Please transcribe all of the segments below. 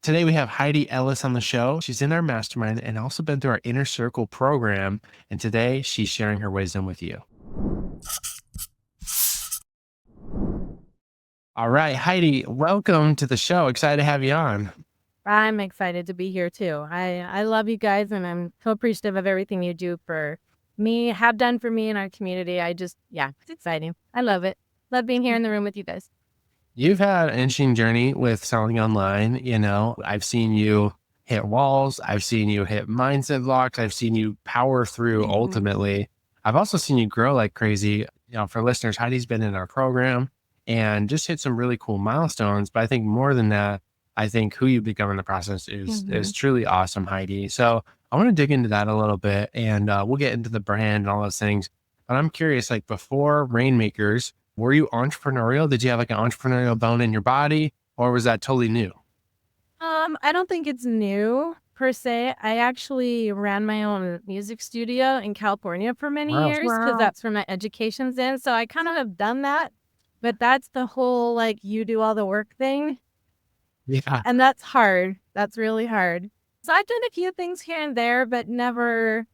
Today we have Heidi Ellis on the show. She's in our mastermind and also been through our Inner Circle program. And today she's sharing her wisdom with you. All right, Heidi, welcome to the show. Excited to have you on. I'm excited to be here too. I love you guys, and I'm so appreciative of everything you do for me, have done for me in our community. It's exciting. I love it. Love being here in the room with you guys. You've had an interesting journey with selling online. I've seen you hit walls. I've seen you hit mindset blocks. I've seen you power through ultimately. I've also seen you grow like crazy. For listeners, Heidi's been in our program and just hit some really cool milestones. But I think more than that, I think who you become in the process is truly awesome, Heidi. So I want to dig into that a little bit, and we'll get into the brand and all those things. But I'm curious, like before Rainmakers, were you entrepreneurial? Did you have like an entrepreneurial bone in your body, or was that totally new? I don't think it's new per se. I actually ran my own music studio in California for many Wow. years because that's where my education's in. So I kind of have done that, but that's the whole like you do all the work thing. Yeah. And that's hard. That's really hard. So I've done a few things here and there, but never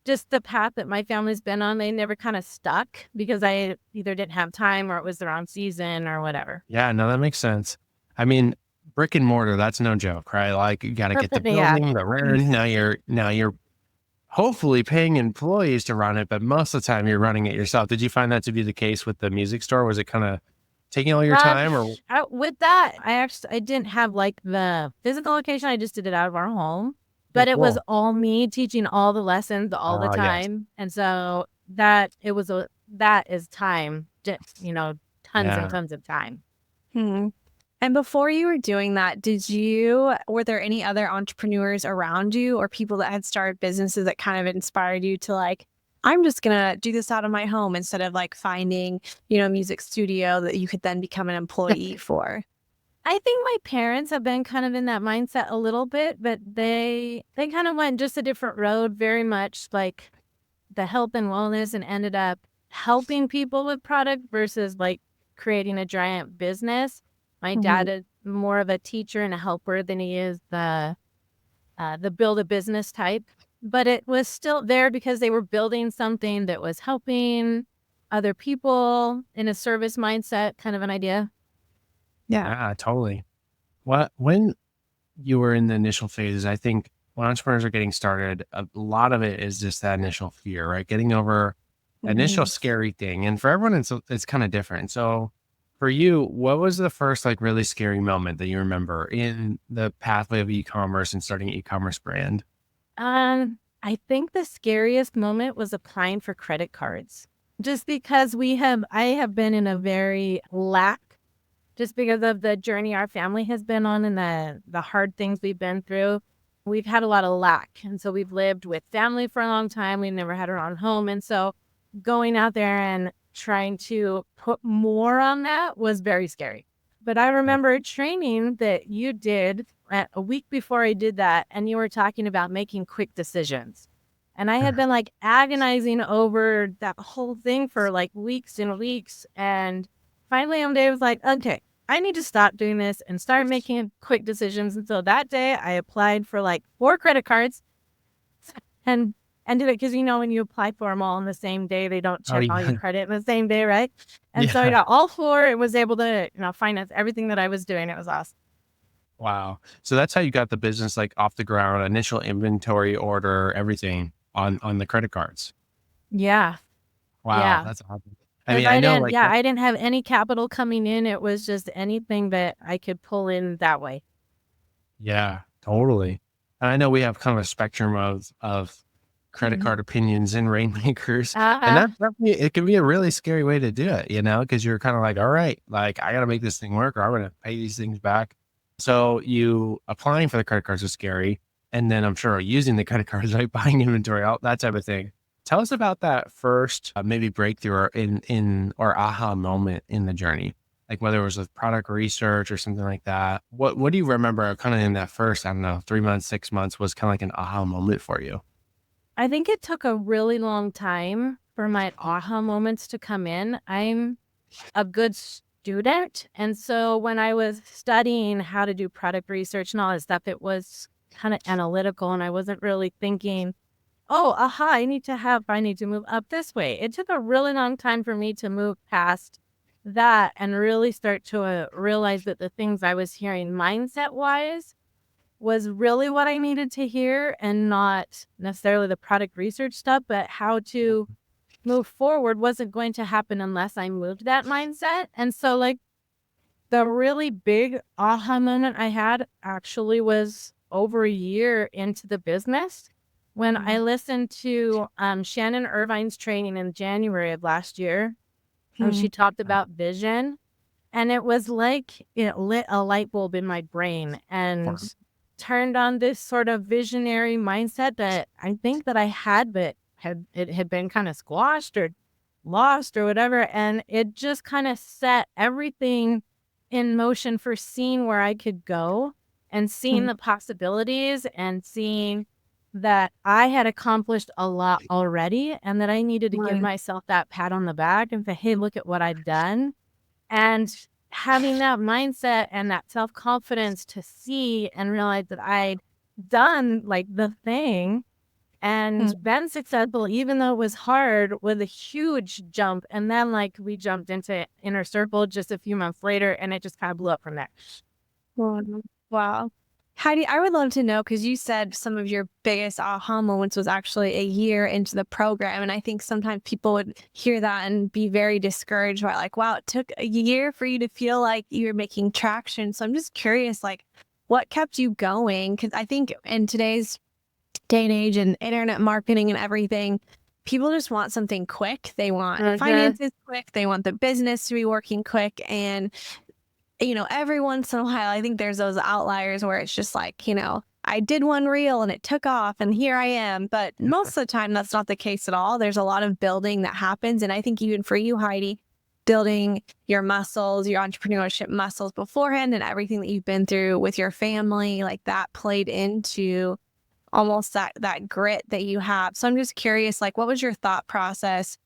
just the path that my family's been on. They never kind of stuck because I either didn't have time or it was the wrong season or whatever. Yeah, no, that makes sense. I mean, brick and mortar, that's no joke, right? Like you got to get the Yeah. building, the rent. Now you're hopefully paying employees to run it, but most of the time you're running it yourself. Did you find that to be the case with the music store? Was it kind of taking all your time or? With that, I didn't have like the physical location. I just did it out of our home, but it was all me teaching all the lessons all the Yes. time. And so that is time, tons Yeah. and tons of time. And before you were doing that, were there any other entrepreneurs around you or people that had started businesses that kind of inspired you to like, I'm just going to do this out of my home instead of like finding, a music studio that you could then become an employee for? I think my parents have been kind of in that mindset a little bit, but they kind of went just a different road, very much like the health and wellness, and ended up helping people with product versus like creating a giant business. My dad is more of a teacher and a helper than he is the build a business type. But it was still there because they were building something that was helping other people in a service mindset, kind of an idea. Yeah, totally. When you were in the initial phases, I think when entrepreneurs are getting started, a lot of it is just that initial fear, right? Getting over initial scary thing. And for everyone, it's kind of different. So for you, what was the first like really scary moment that you remember in the pathway of e-commerce and starting an e-commerce brand? I think the scariest moment was applying for credit cards. Just because I have been in a very lack, just because of the journey our family has been on and the hard things we've been through. We've had a lot of lack. And so we've lived with family for a long time. We've never had our own home. And so going out there and trying to put more on that was very scary. But I remember a training that you did a week before I did that, and you were talking about making quick decisions. And I had been like agonizing over that whole thing for like weeks and weeks. And finally one day I was like, okay, I need to stop doing this and start making quick decisions. And so that day I applied for like 4 credit cards and did it because, when you apply for them all on the same day, they don't check all your credit in the same day, right? And so I got all 4 and was able to, finance everything that I was doing. It was awesome. Wow. So that's how you got the business like off the ground, initial inventory order, everything on the credit cards. Yeah. Wow. Yeah. That's awesome. I mean, I know I didn't have any capital coming in. It was just anything that I could pull in that way. Yeah, totally. And I know we have kind of a spectrum of credit card opinions in Rainmakers. And that's definitely, it can be a really scary way to do it, because you're kind of like, all right, like I got to make this thing work or I'm going to pay these things back. So you applying for the credit cards is scary. And then I'm sure using the credit cards, right? Buying inventory, all that type of thing. Tell us about that first maybe breakthrough or aha moment in the journey. Like whether it was with product research or something like that. What do you remember kind of in that first, I don't know, 3 months, 6 months was kind of like an aha moment for you? I think it took a really long time for my aha moments to come in. I'm a good student. And so when I was studying how to do product research and all that stuff, it was kind of analytical, and I wasn't really thinking, oh, aha, I need to move up this way. It took a really long time for me to move past that and really start to realize that the things I was hearing mindset wise was really what I needed to hear, and not necessarily the product research stuff, but how to move forward wasn't going to happen unless I moved that mindset. And so, like, the really big aha moment I had actually was over a year into the business when I listened to Shannon Irvine's training in January of last year. She talked about vision, and it was like it lit a light bulb in my brain and turned on this sort of visionary mindset that I think that I had, but had been kind of squashed or lost or whatever. And it just kind of set everything in motion for seeing where I could go and seeing the possibilities and seeing that I had accomplished a lot already, and that I needed to give myself that pat on the back and say, hey, look at what I've done. And having that mindset and that self-confidence to see and realize that I'd done like the thing and been successful, even though it was hard, with a huge jump. And then like we jumped into Inner Circle just a few months later, and it just kind of blew up from there. Wow. Heidi, I would love to know, because you said some of your biggest aha moments was actually a year into the program. And I think sometimes people would hear that and be very discouraged by like, wow, it took a year for you to feel like you're making traction. So I'm just curious, like, what kept you going? Because I think in today's day and age and internet marketing and everything, people just want something quick. They want finances quick. They want the business to be working quick. And every once in a while, I think there's those outliers where it's just like, I did one reel and it took off and here I am. But most of the time, that's not the case at all. There's a lot of building that happens. And I think even for you, Heidi, building your muscles, your entrepreneurship muscles beforehand, and everything that you've been through with your family, like that played into almost that grit that you have. So I'm just curious, like, what was your thought process,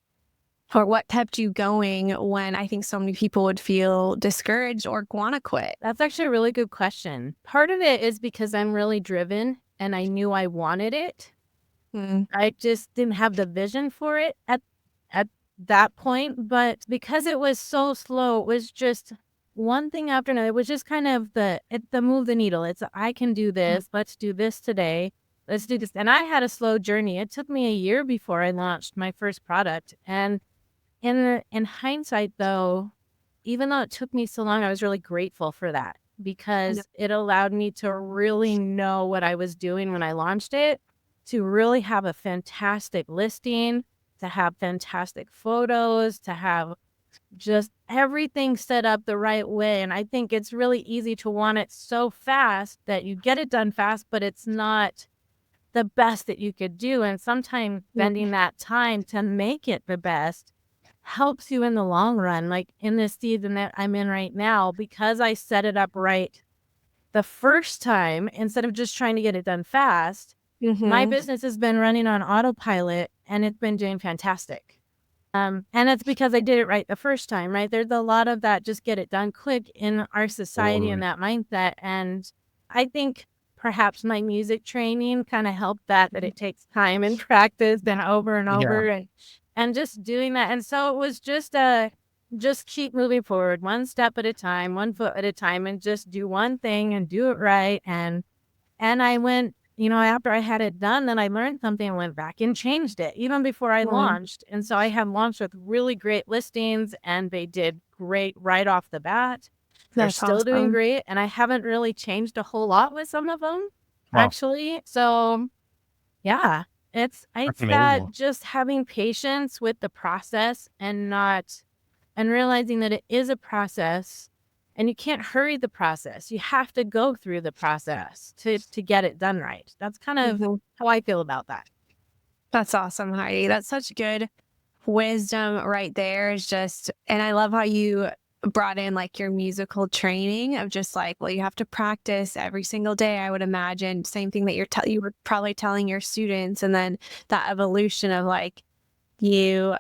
or what kept you going when I think so many people would feel discouraged or want to quit? That's actually a really good question. Part of it is because I'm really driven and I knew I wanted it. I just didn't have the vision for it at that point. But because it was so slow, it was just one thing after another. It was just kind of the move the needle. It's, I can do this. Let's do this today. Let's do this. And I had a slow journey. It took me a year before I launched my first product. And in hindsight, though, even though it took me so long, I was really grateful for that, because it allowed me to really know what I was doing when I launched it, to really have a fantastic listing, to have fantastic photos, to have just everything set up the right way. And I think it's really easy to want it so fast that you get it done fast, but it's not the best that you could do. And sometimes spending that time to make it the best helps you in the long run. Like in this season that I'm in right now, because I set it up right the first time, instead of just trying to get it done fast, my business has been running on autopilot and it's been doing fantastic. And it's because I did it right the first time, right? There's a lot of that just get it done quick in our society and that mindset. And I think perhaps my music training kind of helped that it takes time and practice and over and over and just doing that. And so it was just keep moving forward, one step at a time, 1 foot at a time, and just do one thing and do it right. And I went, after I had it done, then I learned something and went back and changed it even before I launched. And so I have launched with really great listings and they did great right off the bat. They're still doing great. And I haven't really changed a whole lot with some of them, actually. So yeah, it's that just having patience with the process and realizing that it is a process and you can't hurry the process. You have to go through the process to get it done right. That's kind of how I feel about that. That's awesome, Heidi. That's such good wisdom right there. Is just, and I love how you brought in like your musical training of just like, well, you have to practice every single day, I would imagine. Same thing that you were probably telling your students. And then that evolution of like, you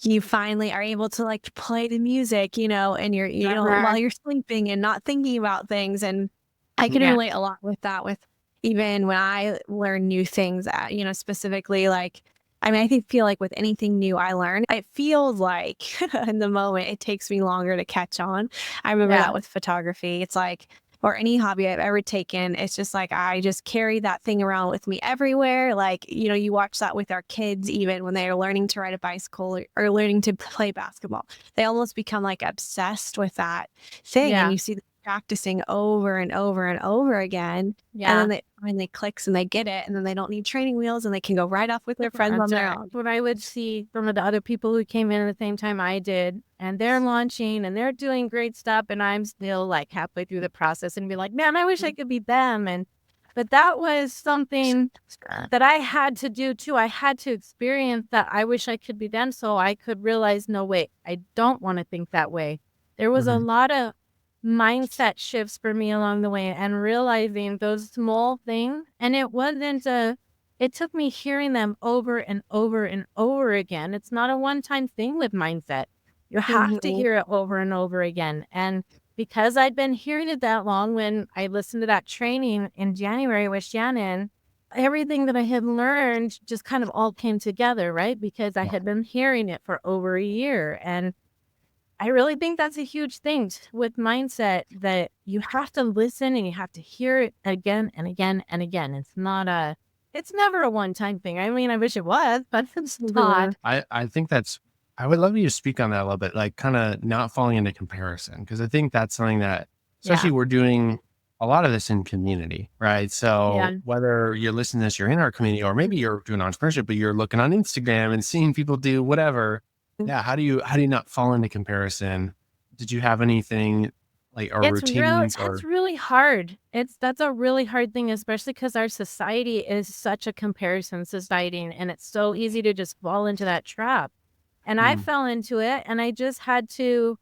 you finally are able to like play the music, and you're, while you're sleeping and not thinking about things. And I can relate a lot with that, with even when I learn new things, specifically like, I mean, feel like with anything new I learn, it feels like in the moment, it takes me longer to catch on. I remember that with photography. It's like, or any hobby I've ever taken, it's just like, I just carry that thing around with me everywhere. Like, you watch that with our kids, even when they're learning to ride a bicycle or learning to play basketball, they almost become like obsessed with that thing. And you see them practicing over and over and over again. And then it finally clicks and they get it. And then they don't need training wheels and they can go right off with their friends on their own. What I would see from the other people who came in at the same time I did, and they're launching and they're doing great stuff. And I'm still like halfway through the process and be like, man, I wish I could be them. But that was something that I had to do too. I had to experience that I wish I could be them so I could realize, no, wait, I don't want to think that way. There was a lot of mindset shifts for me along the way and realizing those small things. And it took me hearing them over and over and over again. It's not a one-time thing with mindset. You have to hear it over and over again. And because I'd been hearing it that long, when I listened to that training in January with Shannon, everything that I had learned just kind of all came together, right? Because I had been hearing it for over a year. And I really think that's a huge thing with mindset, that you have to listen and you have to hear it again and again and again. It's never a one-time thing. I mean, I wish it was, but it's not. I think I would love you to speak on that a little bit, like kind of not falling into comparison. Because I think that's something that, especially we're doing a lot of this in community, right? So whether you're listening to this, you're in our community, or maybe you're doing entrepreneurship, but you're looking on Instagram and seeing people do whatever. Yeah. How do you not fall into comparison? Did you have anything like, or routines? It's really hard. That's a really hard thing, especially because our society is such a comparison society, and it's so easy to just fall into that trap. And I fell into it, and I just had to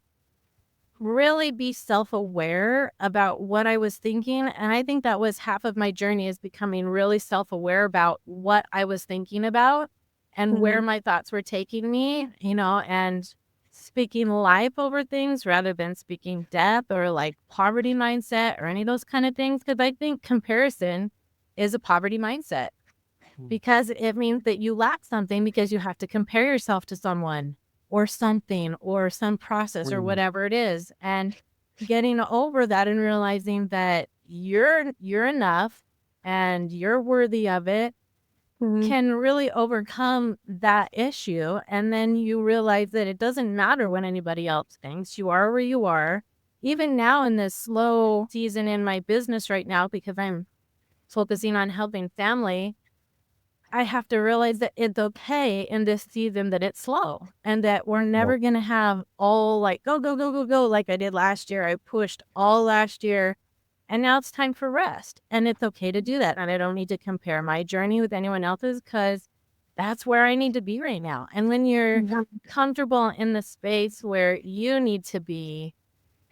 really be self-aware about what I was thinking. And I think that was half of my journey, is becoming really self-aware about what I was thinking about and where my thoughts were taking me, and speaking life over things rather than speaking death or like poverty mindset or any of those kind of things. Because I think comparison is a poverty mindset, because it means that you lack something because you have to compare yourself to someone or something or some process or whatever it is. And getting over that and realizing that you're enough and you're worthy of it can really overcome that issue. And then you realize that it doesn't matter what anybody else thinks. You are where you are. Even now in this slow season in my business right now, because I'm focusing on helping family, I have to realize that it's okay in this season that it's slow, and that we're never going to have all like go, go, go, go, go like I did last year. I pushed all last year. And now it's time for rest. And it's okay to do that. And I don't need to compare my journey with anyone else's, because that's where I need to be right now. And when you're comfortable in the space where you need to be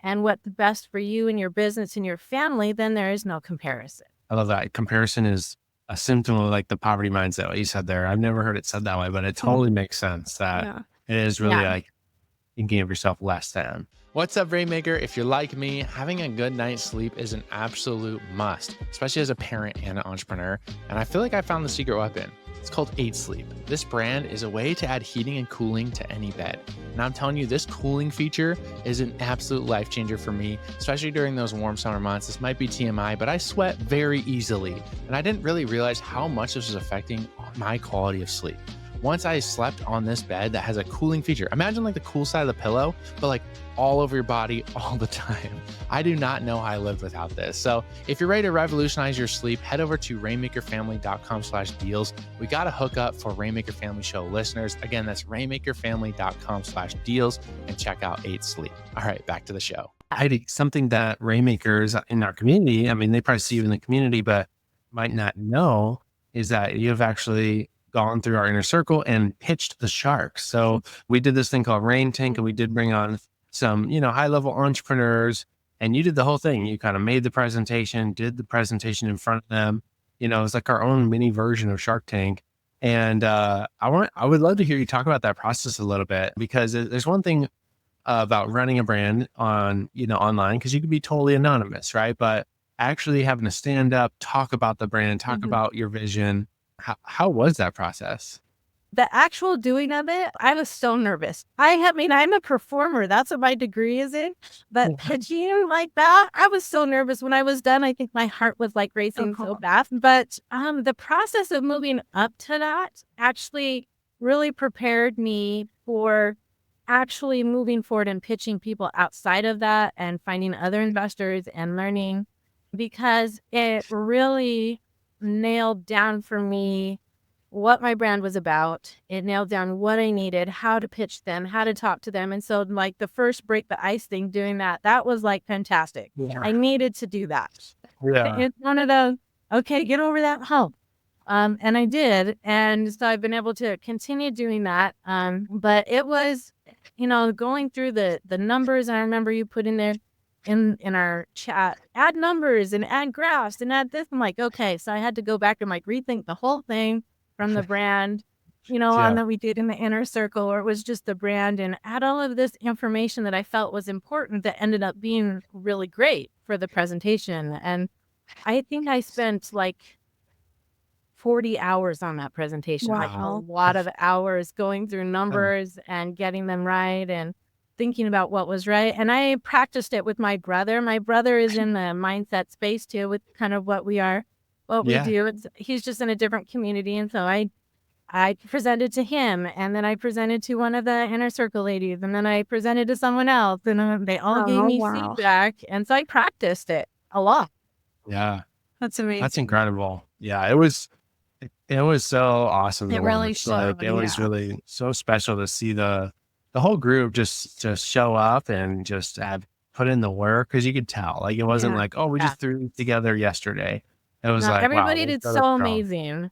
and what's best for you and your business and your family, then there is no comparison. I love that. Comparison is a symptom of like the poverty mindset, what you said there. I've never heard it said that way, but it totally makes sense that it is really like thinking of yourself less than. What's up, Rainmaker? If you're like me, having a good night's sleep is an absolute must, especially as a parent and an entrepreneur. And I feel like I found the secret weapon. It's called 8 Sleep. This brand is a way to add heating and cooling to any bed. And I'm telling you, this cooling feature is an absolute life changer for me, especially during those warm summer months. This might be TMI, but I sweat very easily. And I didn't really realize how much this was affecting my quality of sleep. Once I slept on this bed that has a cooling feature, imagine like the cool side of the pillow, but like all over your body all the time. I do not know how I lived without this. So if you're ready to revolutionize your sleep, head over to rainmakerfamily.com/deals. We got a hookup for Rainmaker Family Show listeners. Again, that's rainmakerfamily.com/deals, and check out 8 Sleep. All right, back to the show. Heidi, something that Rainmakers in our community, I mean, they probably see you in the community, but might not know, is that you have actually gone through our inner circle and pitched the sharks. So we did this thing called Rain Tank, and we did bring on some, high level entrepreneurs, and you did the whole thing. You kind of made the presentation, did the presentation in front of them. It was like our own mini version of Shark Tank. And I would love to hear you talk about that process a little bit, because there's one thing about running a brand on, online, because you can be totally anonymous, right? But actually having to stand up, talk about the brand, talk about your vision. How was that process? The actual doing of it, I was so nervous. I mean, I'm a performer. That's what my degree is in. But pitching like that, I was so nervous when I was done. I think my heart was like racing so fast. But the process of moving up to that actually really prepared me for actually moving forward and pitching people outside of that and finding other investors and learning, because it really nailed down for me what my brand was about. It nailed down what I needed, how to pitch them, how to talk to them. And so like the first break the ice thing, doing that was like fantastic. Yeah. I needed to do that. Yeah. It's one of those, okay, get over that hump. And I did. And so I've been able to continue doing that. But it was, going through the numbers. And I remember you put in there in our chat, add numbers and add graphs and add this. I'm like, okay. So I had to go back and like rethink the whole thing from the brand, on that we did in the inner circle, or it was just the brand, and add all of this information that I felt was important that ended up being really great for the presentation. And I think I spent like 40 hours on that presentation, like a lot of hours going through numbers and getting them right and thinking about what was right. And I practiced it with my brother. My brother is in the mindset space too, with kind of what we do. He's just in a different community. And so I presented to him, and then I presented to one of the inner circle ladies, and then I presented to someone else, and they all gave me feedback. And so I practiced it a lot. Yeah. That's amazing. That's incredible. Yeah. It was so awesome. It really showed. It was really so special to see the whole group just show up and just have put in the work, because you could tell, like, it wasn't like, oh, we just threw it together yesterday. It was like, everybody wow, did so amazing.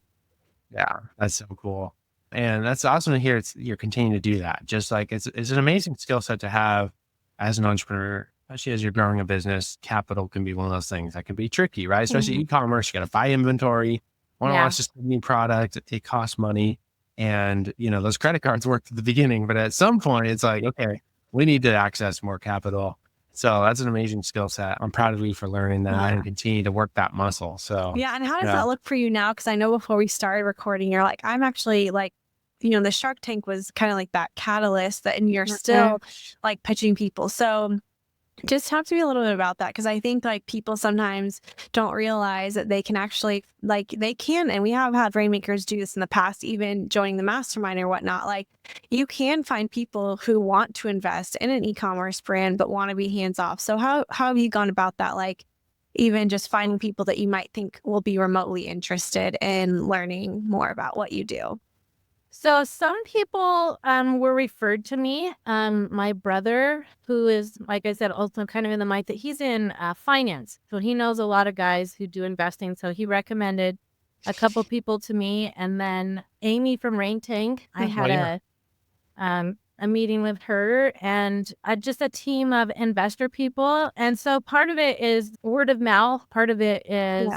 Yeah, that's so cool. And that's awesome to hear you're continuing to do that. Just like it's an amazing skill set to have as an entrepreneur, especially as you're growing a business. Capital can be one of those things that can be tricky, right? Especially e-commerce, you got to buy inventory. One of just a new product, it costs money. And, those credit cards work at the beginning, but at some point it's like, okay, we need to access more capital. So that's an amazing skill set. I'm proud of you for learning that and continue to work that muscle. So and how does that look for you now? Because I know before we started recording, you're like, I'm actually like, the Shark Tank was kind of like that catalyst, and you're still like pitching people. So just talk to me a little bit about that, because I think like people sometimes don't realize that they can actually, like, they can, and we have had Rainmakers do this in the past, even joining the mastermind or whatnot. Like, you can find people who want to invest in an e-commerce brand but want to be hands off. So how have you gone about that? Like, even just finding people that you might think will be remotely interested in learning more about what you do. So some people were referred to me. My brother, who is, like I said, also kind of in the mindset, he's in finance. So he knows a lot of guys who do investing. So he recommended a couple people to me. And then Amy from Rain Tank, I had a meeting with her, and just a team of investor people. And so part of it is word of mouth. Part of it is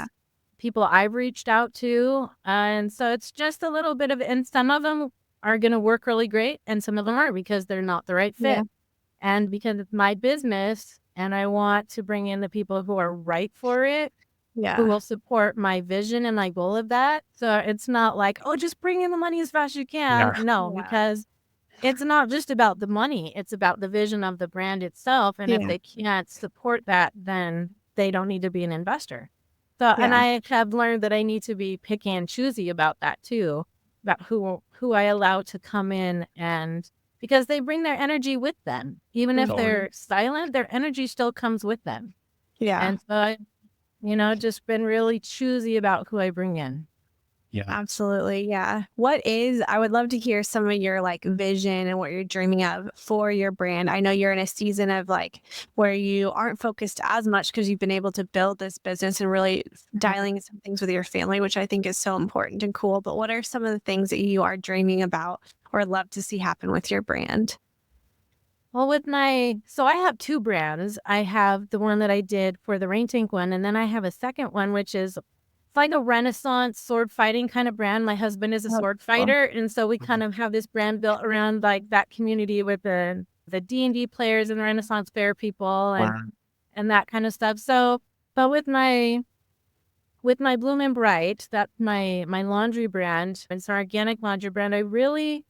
people I've reached out to. And so it's just a little bit of, and some of them are going to work really great, and some of them aren't, because they're not the right fit. And because it's my business and I want to bring in the people who are right for it, who will support my vision and my goal of that. So it's not like, oh, just bring in the money as fast as you can. No, because it's not just about the money. It's about the vision of the brand itself. And if they can't support that, then they don't need to be an investor. So, and I have learned that I need to be picky and choosy about that too, about who I allow to come in, and because they bring their energy with them. Even if they're silent, their energy still comes with them. And so I, just been really choosy about who I bring in. Yeah, absolutely. Yeah. I would love to hear some of your like vision and what you're dreaming of for your brand. I know you're in a season of like where you aren't focused as much because you've been able to build this business and really dialing some things with your family, which I think is so important and cool. But what are some of the things that you are dreaming about or love to see happen with your brand? Well, so I have two brands. I have the one that I did for the Rain Tank one, and then I have a second one, which is like a Renaissance sword fighting kind of brand. My husband is a sword fighter, and so we kind of have this brand built around like that community with the D&D players and the Renaissance fair people and that kind of stuff. So, but with my Bloom and Bright, that's my laundry brand. It's an organic laundry brand. I really,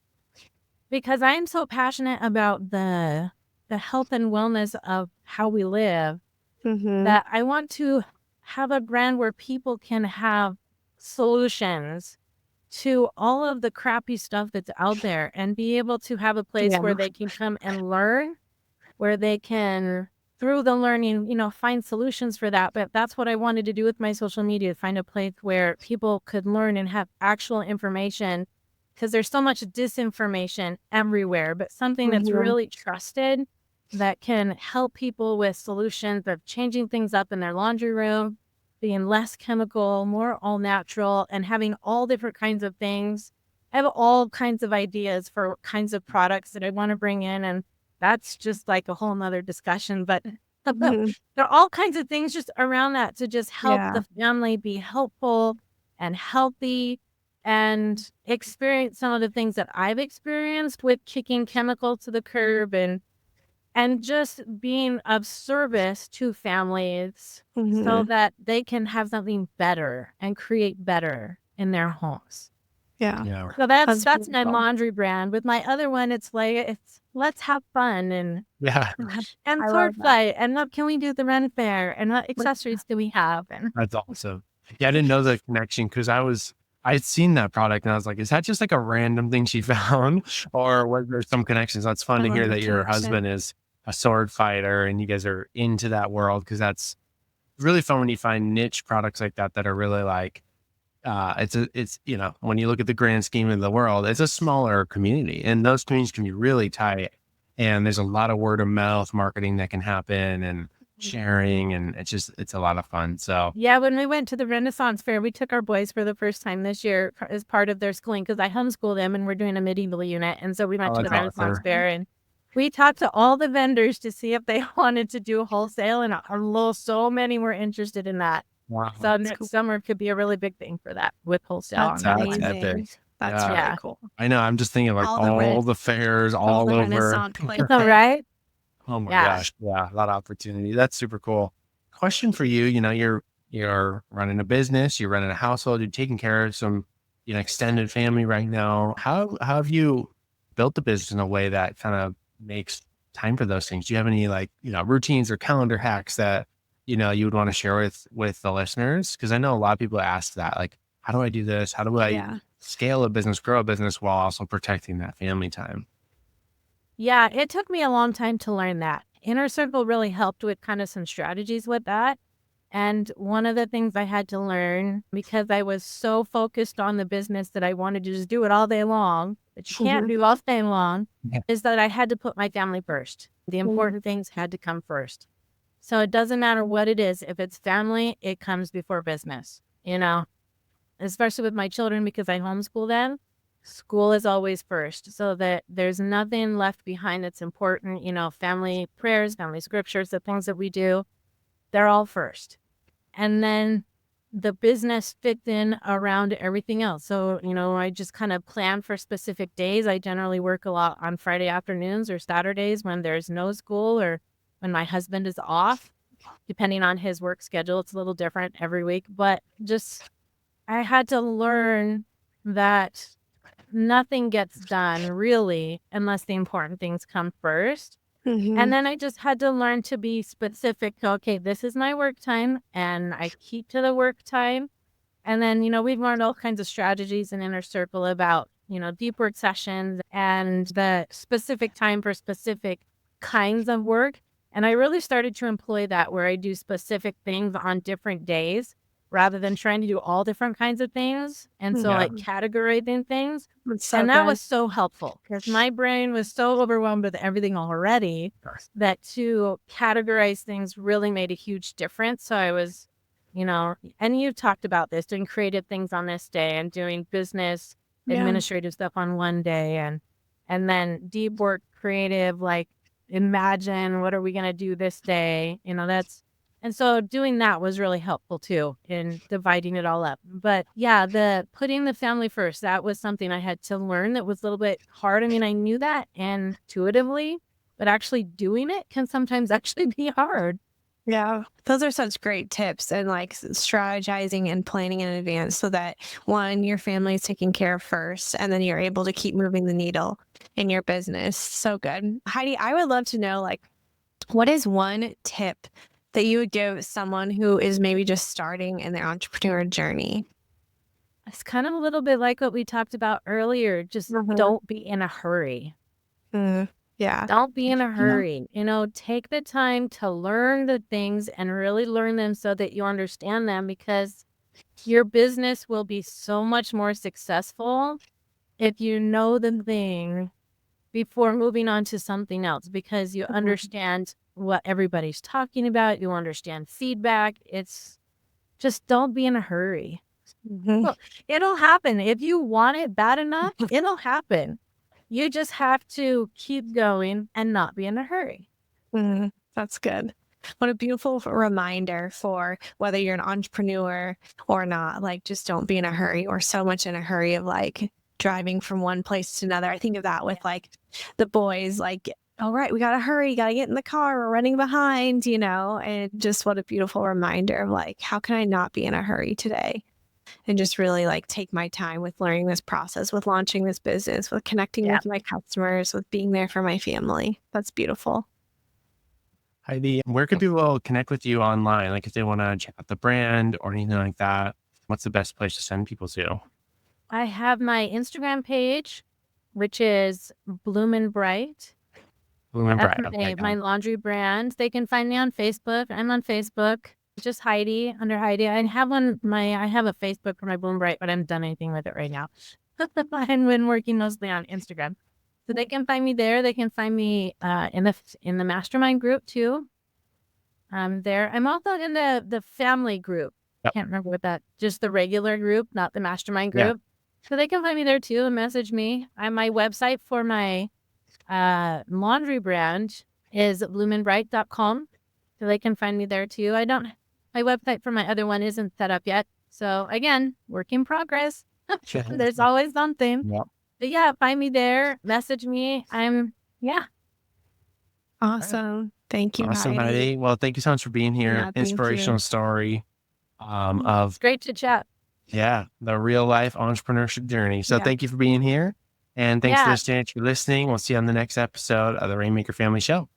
because I am so passionate about the health and wellness of how we live, that I want to have a brand where people can have solutions to all of the crappy stuff that's out there and be able to have a place where they can come and learn, where they can, through the learning, find solutions for that. But that's what I wanted to do with my social media, find a place where people could learn and have actual information, because there's so much disinformation everywhere, but something that's really trusted that can help people with solutions of changing things up in their laundry room, being less chemical, more all natural, and having all different kinds of things. I have all kinds of ideas for kinds of products that I want to bring in, and that's just like a whole nother discussion. But there are all kinds of things just around that to just help the family be helpful and healthy and experience some of the things that I've experienced with kicking chemical to the curb and just being of service to families so that they can have something better and create better in their homes. Yeah. So that's my laundry brand. With my other one, it's let's have fun and sword fight and look, can we do the run fair and what accessories do we have? And that's awesome. Yeah, I didn't know the connection because I'd seen that product and I was like, is that just like a random thing she found, or was there some connections? That's fun to hear that your husband is a sword fighter and you guys are into that world, because that's really fun when you find niche products like that are really like, it's when you look at the grand scheme of the world, it's a smaller community and those communities can be really tight, and there's a lot of word of mouth marketing that can happen and sharing, and it's a lot of fun. So yeah, when we went to the Renaissance fair, we took our boys for the first time this year as part of their schooling, because I homeschool them and we're doing a medieval unit, and so we went to the Renaissance fair and we talked to all the vendors to see if they wanted to do wholesale, and so many were interested in that. wow. So next summer could be a really big thing for that with wholesale. That's That's amazing. epic. That's really cool. I know. I'm just thinking like all the fairs all the over. Renaissance right? Oh my gosh. Yeah. A lot of opportunity. That's super cool. Question for you. You're running a business, you're running a household, you're taking care of some, extended family right now. How have you built the business in a way that kind of makes time for those things? Do you have any routines or calendar hacks that, you would want to share with the listeners? Cause I know a lot of people ask that, like, how do I do this? How do I scale a business, grow a business while also protecting that family time? Yeah, it took me a long time to learn that. Inner Circle really helped with kind of some strategies with that. And one of the things I had to learn, because I was so focused on the business that I wanted to just do it all day long, that you can't do all day long, is that I had to put my family first. The important things had to come first. So it doesn't matter what it is. If it's family, it comes before business, especially with my children, because I homeschool them. School is always first, so that there's nothing left behind that's important. Family prayers, family scriptures, the things that we do, they're all first. And then the business fits in around everything else. So, I just kind of plan for specific days. I generally work a lot on Friday afternoons or Saturdays when there's no school or when my husband is off, depending on his work schedule. It's a little different every week, but I had to learn that nothing gets done really unless the important things come first. And then I just had to learn to be specific. Okay, this is my work time, and I keep to the work time. And then, we've learned all kinds of strategies in Inner Circle about, deep work sessions and the specific time for specific kinds of work. And I really started to employ that, where I do specific things on different days rather than trying to do all different kinds of things. And so categorizing things. That was so helpful, because my brain was so overwhelmed with everything already that to categorize things really made a huge difference. So I was, and you talked about this, doing creative things on this day and doing business administrative stuff on one day, and then deep work creative, like imagine what are we going to do this day? And so doing that was really helpful too in dividing it all up. But yeah, the putting the family first, that was something I had to learn that was a little bit hard. I mean, I knew that intuitively, but actually doing it can sometimes actually be hard. Yeah, those are such great tips, and like strategizing and planning in advance so that one, your family is taken care of first, and then you're able to keep moving the needle in your business. So good. Heidi, I would love to know, like, what is one tip that you would give someone who is maybe just starting in their entrepreneur journey? It's kind of a little bit like what we talked about earlier. Just don't be in a hurry. Yeah. Don't be in a hurry. Take the time to learn the things and really learn them so that you understand them, because your business will be so much more successful if you know the thing before moving on to something else, because you understand what everybody's talking about. You understand feedback. It's just don't be in a hurry. Well, it'll happen. If you want it bad enough, it'll happen. You just have to keep going and not be in a hurry. That's good. What a beautiful reminder for whether you're an entrepreneur or not. Like, just don't be in a hurry, or so much in a hurry of like driving from one place to another. I think of that with like the boys, like, all right, we got to hurry, got to get in the car, we're running behind, and just what a beautiful reminder of like, how can I not be in a hurry today? And just really like take my time with learning this process, with launching this business, with connecting with my customers, with being there for my family. That's beautiful. Heidi, where can people connect with you online? Like if they want to check out the brand or anything like that, what's the best place to send people to? I have my Instagram page, which is Bloom and Bright. Bloom and Bright. That's Okay, my laundry brand. They can find me on Facebook. I'm on Facebook. Just Heidi, under Heidi. I have a Facebook for my Bloom Bright, but I haven't done anything with it right now. I've been working mostly on Instagram. So they can find me there. They can find me in the mastermind group too. There. I'm also in the family group. Yep. I can't remember what just the regular group, not the mastermind group. Yeah. So they can find me there too and message me. My website for my laundry brand is bloomandbright.com. So they can find me there too. My website for my other one isn't set up yet. So again, work in progress. There's always something. Yep. But yeah, find me there, message me. Awesome. Thank you, Awesome, Heidi. Well, thank you so much for being here. Yeah, Inspirational story of it's great to chat. Yeah, the real life entrepreneurship journey. So thank you for being here. And thanks for listening. We'll see you on the next episode of the Rainmaker Family Show.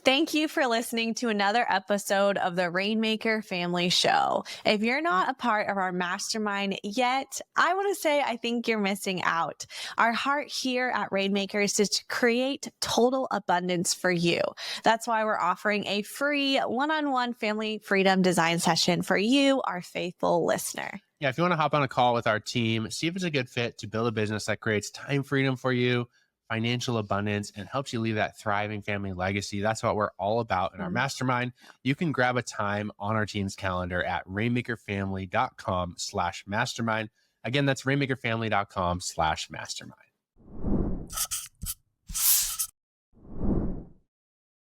Thank you for listening to another episode of the Rainmaker Family Show. If you're not a part of our mastermind yet, I want to say I think you're missing out. Our heart here at Rainmakers is to create total abundance for you. That's why we're offering a free one-on-one family freedom design session for you, our faithful listener. Yeah, if you want to hop on a call with our team, see if it's a good fit to build a business that creates time freedom for you, financial abundance, and helps you leave that thriving family legacy. That's what we're all about in our mastermind. You can grab a time on our team's calendar at rainmakerfamily.com/mastermind. Again, that's rainmakerfamily.com/mastermind.